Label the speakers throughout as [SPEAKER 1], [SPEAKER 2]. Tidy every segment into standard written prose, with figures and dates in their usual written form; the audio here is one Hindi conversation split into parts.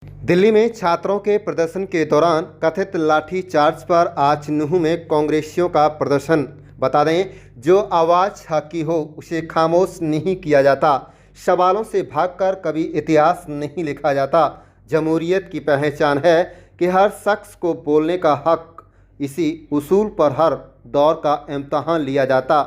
[SPEAKER 1] दिल्ली में छात्रों के प्रदर्शन के दौरान कथित लाठीचार्ज पर आज नूंह में कांग्रेसियों का प्रदर्शन। बता दें, जो आवाज़ हक की हो उसे खामोश नहीं किया जाता। सवालों से भागकर कभी इतिहास नहीं लिखा जाता। जमहूरियत की पहचान है कि हर शख्स को बोलने का हक। इसी उसूल पर हर दौर का इम्तहान लिया जाता।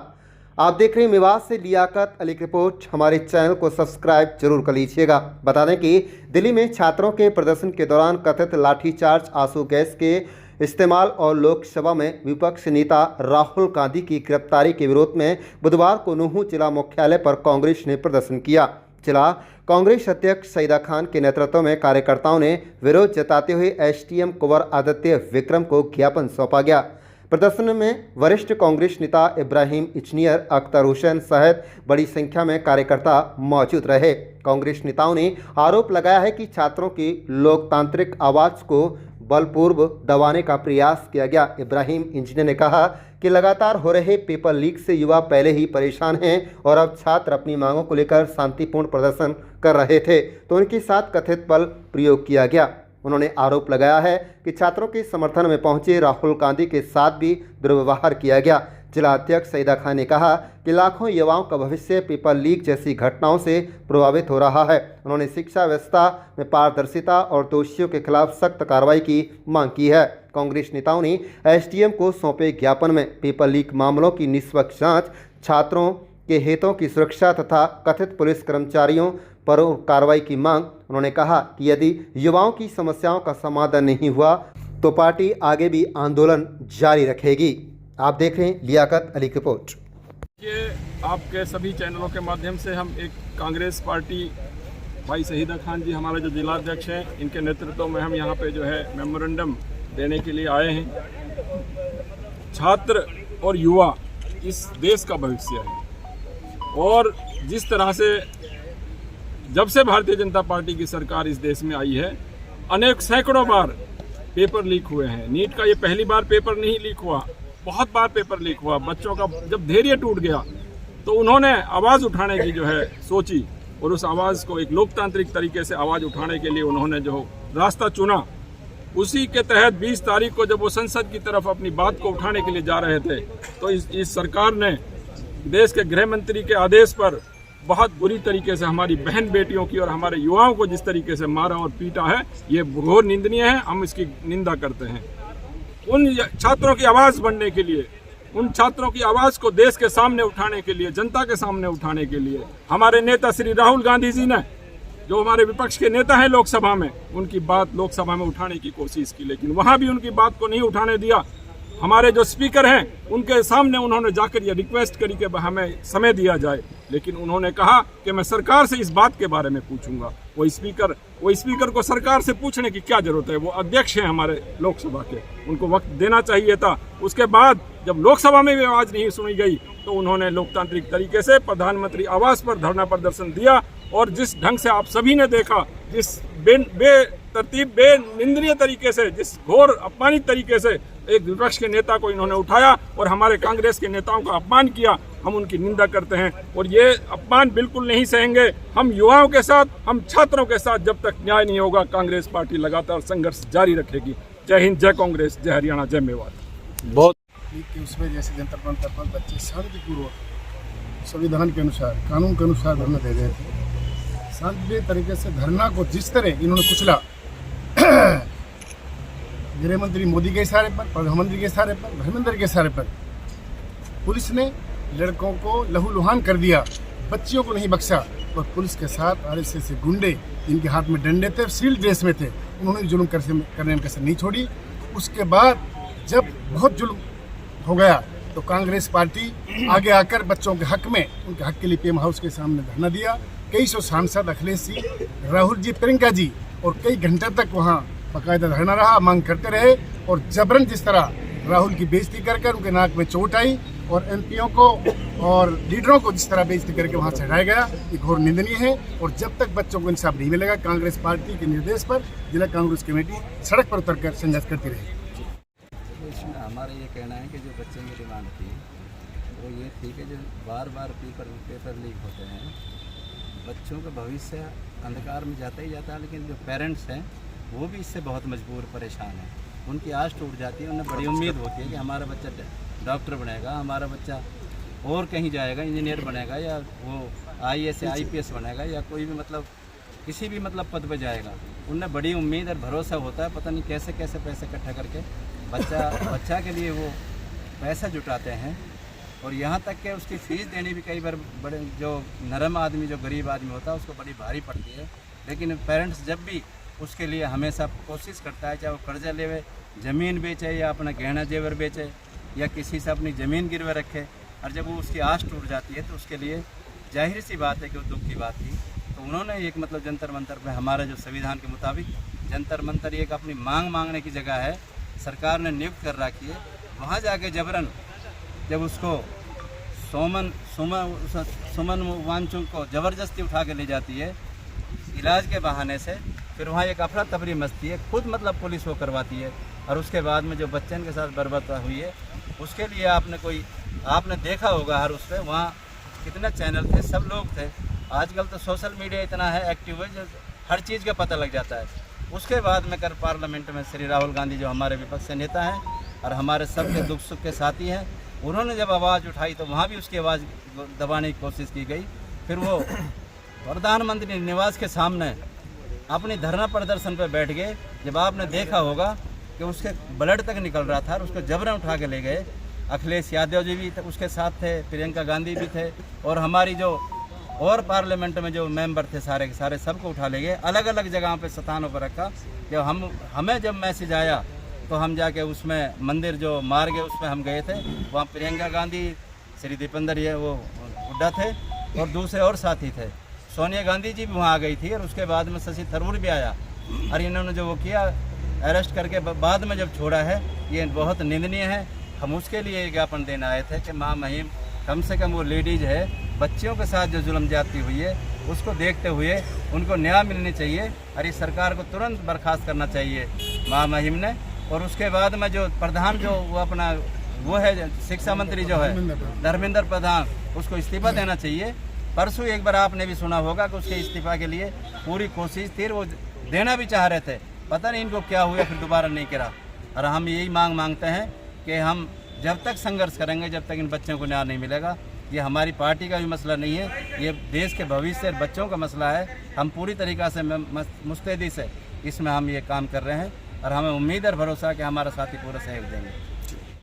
[SPEAKER 1] आप देख रहे हैं मेवात से लियाकत अली की रिपोर्ट। हमारे चैनल को सब्सक्राइब जरूर कर लीजिएगा। बता दें कि दिल्ली में छात्रों के प्रदर्शन के दौरान कथित लाठीचार्ज, आंसू गैस के इस्तेमाल और लोकसभा में विपक्ष नेता राहुल गांधी की गिरफ्तारी के विरोध में बुधवार को नूंह जिला मुख्यालय पर कांग्रेस ने प्रदर्शन किया। जिला कांग्रेस अध्यक्ष सईदा खान के नेतृत्व में कार्यकर्ताओं ने विरोध जताते हुए एसडीएम कुंवर आदित्य विक्रम को ज्ञापन सौंपा गया। प्रदर्शन में वरिष्ठ कांग्रेस नेता इब्राहिम इंजीनियर, अख्तर हुसैन सहित बड़ी संख्या में कार्यकर्ता मौजूद रहे। कांग्रेस नेताओं ने आरोप लगाया है कि छात्रों की लोकतांत्रिक आवाज़ को बलपूर्वक दबाने का प्रयास किया गया। इब्राहिम इंजीनियर ने कहा कि लगातार हो रहे पेपर लीक से युवा पहले ही परेशान हैं और अब छात्र अपनी मांगों को लेकर शांतिपूर्ण प्रदर्शन कर रहे थे तो उनके साथ कथित बल प्रयोग किया गया। उन्होंने आरोप लगाया है कि छात्रों के समर्थन में पहुंचे राहुल गांधी के साथ भी दुर्व्यवहार किया गया। जिला अध्यक्ष सईदा खान ने कहा कि लाखों युवाओं का भविष्य पेपर लीक जैसी घटनाओं से प्रभावित हो रहा है। उन्होंने शिक्षा व्यवस्था में पारदर्शिता और दोषियों के खिलाफ सख्त कार्रवाई की मांग की है। कांग्रेस नेताओं ने एसडीएम को सौंपे ज्ञापन में पेपर लीक मामलों की निष्पक्ष जांच, छात्रों के हितों की सुरक्षा तथा कथित पुलिस कर्मचारियों पर कार्रवाई की मांग। उन्होंने कहा कि यदि युवाओं की समस्याओं का समाधान नहीं हुआ तो पार्टी आगे भी आंदोलन जारी रखेगी। आप देख रहे हैं लियाकत अली की रिपोर्ट।
[SPEAKER 2] ये आपके सभी चैनलों के माध्यम से हम एक कांग्रेस पार्टी भाई सईदा खान जी हमारे जो जिला अध्यक्ष हैं, इनके नेतृत्व में हम यहाँ पे जो है मेमोरेंडम देने के लिए आए हैं। छात्र और युवा इस देश का भविष्य है और जिस तरह से जब से भारतीय जनता पार्टी की सरकार इस देश में आई है, अनेक सैकड़ों बार पेपर लीक हुए हैं। नीट का ये पहली बार पेपर नहीं लीक हुआ, बहुत बार पेपर लीक हुआ। बच्चों का जब धैर्य टूट गया तो उन्होंने आवाज़ उठाने की जो है सोची और उस आवाज़ को एक लोकतांत्रिक तरीके से आवाज़ उठाने के लिए उन्होंने जो रास्ता चुना, उसी के तहत 20 तारीख को जब वो संसद की तरफ अपनी बात को उठाने के लिए जा रहे थे तो इस सरकार ने देश के गृह मंत्री के आदेश पर बहुत बुरी तरीके से हमारी बहन बेटियों की और हमारे युवाओं को जिस तरीके से मारा और पीटा है, ये घोर निंदनीय है। हम इसकी निंदा करते हैं। उन छात्रों की आवाज़ बनने के लिए, उन छात्रों की आवाज़ को देश के सामने उठाने के लिए, जनता के सामने उठाने के लिए हमारे नेता श्री राहुल गांधी जी ने, जो हमारे विपक्ष के नेता हैं लोकसभा में, उनकी बात लोकसभा में उठाने की कोशिश की, लेकिन वहाँ भी उनकी बात को नहीं उठाने दिया। हमारे जो स्पीकर हैं उनके सामने उन्होंने जाकर ये रिक्वेस्ट करी कि हमें समय दिया जाए, लेकिन उन्होंने कहा कि मैं सरकार से इस बात के बारे में पूछूंगा। वो स्पीकर को सरकार से पूछने की क्या जरूरत है? वो अध्यक्ष हैं हमारे लोकसभा के, उनको वक्त देना चाहिए था। उसके बाद जब लोकसभा में भी आवाज़ नहीं सुनी गई तो उन्होंने लोकतांत्रिक तरीके से प्रधानमंत्री आवास पर धरना प्रदर्शन दिया और जिस ढंग से आप सभी ने देखा, जिस बेतरतीब बेनिंदनीय तरीके से, जिस घोर अपमानित तरीके से एक विपक्ष के नेता को इन्होंने उठाया और हमारे कांग्रेस के नेताओं का अपमान किया, हम उनकी निंदा करते हैं और ये अपमान बिल्कुल नहीं सहेंगे। हम युवाओं के साथ, हम छात्रों के साथ जब तक न्याय नहीं होगा, कांग्रेस पार्टी लगातार संघर्ष जारी रखेगी। जय हिंद, जय कांग्रेस, जय हरियाणा, जय मेवात।
[SPEAKER 3] बहुत उसमें जैसे जनता पर बच्चे शांतिपूर्वक संविधान के अनुसार, कानून के अनुसार धरना दे रहे थे। शांतिपूर्ण तरीके से धरना को जिस तरह इन्होंने कुचला, गृह मंत्री मोदी के इशारे पर, प्रधानमंत्री के इशारे पर, धर्मेंद्र के इशारे पर पुलिस ने लड़कों को लहूलुहान कर दिया, बच्चियों को नहीं बख्शा। और पुलिस के साथ आरएसएस से गुंडे, जिनके हाथ में डंडे थे, सिविल ड्रेस में थे, उन्होंने जुल्म करने में कसर नहीं छोड़ी। उसके बाद जब बहुत जुल्म हो गया तो कांग्रेस पार्टी आगे आकर बच्चों के हक में, उनके हक के लिए पीएम हाउस के सामने धरना दिया। कई सौ सांसद, अखिलेश जी, राहुल जी, प्रियंका जी, और कई घंटे तक वहाँ बाकायदा धरना रहा, मांग करते रहे। और जबरन जिस तरह राहुल की बेइज्जती कर उनके नाक में चोट आई और एमपीओं को और लीडरों को जिस तरह बेइज्जती करके वहाँ चढ़ाया गया, ये घोर निंदनीय है। और जब तक बच्चों को इंसाफ नहीं मिलेगा, कांग्रेस पार्टी के निर्देश पर जिला कांग्रेस कमेटी सड़क पर उतरकर संघर्ष करती रहेगी।
[SPEAKER 4] इसमें हमारा ये कहना है कि जो बच्चे की डिमांड थी वो ये थी कि जो बार बार पेपर लीक होते हैं, बच्चों का भविष्य अंधकार में जाता ही जाता है। लेकिन जो पेरेंट्स हैं वो भी इससे बहुत मजबूर परेशान है। उनकी आस टूट जाती है, उन्हें बड़ी उम्मीद होती है कि हमारा बच्चा डॉक्टर बनेगा, हमारा बच्चा और कहीं जाएगा, इंजीनियर बनेगा, या वो IAS या IPS बनेगा, या कोई भी मतलब किसी भी मतलब पद पर जाएगा। उन्हें बड़ी उम्मीद और भरोसा होता है, पता नहीं कैसे कैसे पैसे इकट्ठा करके बच्चा के लिए वो पैसा जुटाते हैं। और यहाँ तक कि उसकी फ़ीस देनी भी कई बार बड़े जो नरम आदमी, जो गरीब आदमी होता है, उसको बड़ी भारी पड़ती है। लेकिन पेरेंट्स जब भी उसके लिए हमेशा कोशिश करता है, चाहे वो कर्जा लेवे, ज़मीन बेचे, या अपना गहना जेवर बेचे, या किसी से अपनी ज़मीन गिरवे रखे, और जब वो उसकी आस टूट जाती है तो उसके लिए जाहिर सी बात है कि वो दुख की बात थी। तो उन्होंने एक मतलब जंतर मंतर पे, हमारा जो संविधान के मुताबिक जंतर मंतर एक अपनी मांग मांगने की जगह है, सरकार ने नियुक्त कर रखी है। वहाँ जाके जबरन जब उसको सुमन वांचुक को ज़बरदस्ती उठा के ले जाती है इलाज के बहाने से, फिर वहाँ एक अफरा तफरी मचती है, खुद मतलब पुलिस वो करवाती है। और उसके बाद में जो बच्चन के साथ बर्बरता हुई है, उसके लिए आपने देखा होगा हर उस पर वहाँ कितने चैनल थे, सब लोग थे। आजकल तो सोशल मीडिया इतना है एक्टिव है, जो हर चीज़ का पता लग जाता है। उसके बाद में कर पार्लियामेंट में श्री राहुल गांधी, जो हमारे विपक्ष के नेता हैं और हमारे सबके दुख सुख के साथी हैं, उन्होंने जब आवाज़ उठाई तो वहाँ भी उसकी आवाज़ दबाने की कोशिश की गई। फिर वो प्रधानमंत्री निवास के सामने अपनी धरना प्रदर्शन पर बैठ गए। जब आपने देखा होगा कि उसके ब्लड तक निकल रहा था और उसको जबरन उठा के ले गए। अखिलेश यादव जी भी उसके साथ थे, प्रियंका गांधी भी थे, और हमारी जो और पार्लियामेंट में जो मेंबर थे सारे के सारे, सबको उठा ले गए, अलग अलग जगहों पे स्थानों पर रखा। जब हमें जब मैसेज आया तो हम जाके उसमें मंदिर जो मार्ग है उसमें हम गए थे। वहाँ प्रियंका गांधी, श्री दीपेंद्र ये वो हुड्डा थे और दूसरे और साथी थे। सोनिया गांधी जी भी वहाँ आ गई थी, और उसके बाद में शशि थरूर भी आया। और इन्होंने जो वो किया, अरेस्ट करके बाद में जब छोड़ा है, ये बहुत निंदनीय है। हम उसके लिए ज्ञापन देने आए थे कि माँ महिम कम से कम वो लेडीज़ है, बच्चियों के साथ जो जुल्म ज्यादती हुई है उसको देखते हुए उनको न्याय मिलनी चाहिए, और इस सरकार को तुरंत बर्खास्त करना चाहिए माँ महिम ने। और उसके बाद में जो प्रधान जो वो अपना वो है शिक्षा मंत्री जो है धर्मेंद्र प्रधान, उसको इस्तीफा देना चाहिए। परसों एक बार आपने भी सुना होगा कि उसके इस्तीफा के लिए पूरी कोशिश थी, वो देना भी चाह रहे थे, पता नहीं इनको क्या हुआ, फिर दोबारा नहीं करा। और हम यही मांगते हैं कि हम जब तक संघर्ष करेंगे, जब तक इन बच्चों को न्याय नहीं मिलेगा। ये हमारी पार्टी का भी मसला नहीं है, ये देश के भविष्य और बच्चों का मसला है। हम पूरी तरीक़ा से मुस्तैदी से इसमें हम ये काम कर रहे हैं, और हमें उम्मीद और भरोसा कि हमारा साथी पूरा सहयोग देंगे।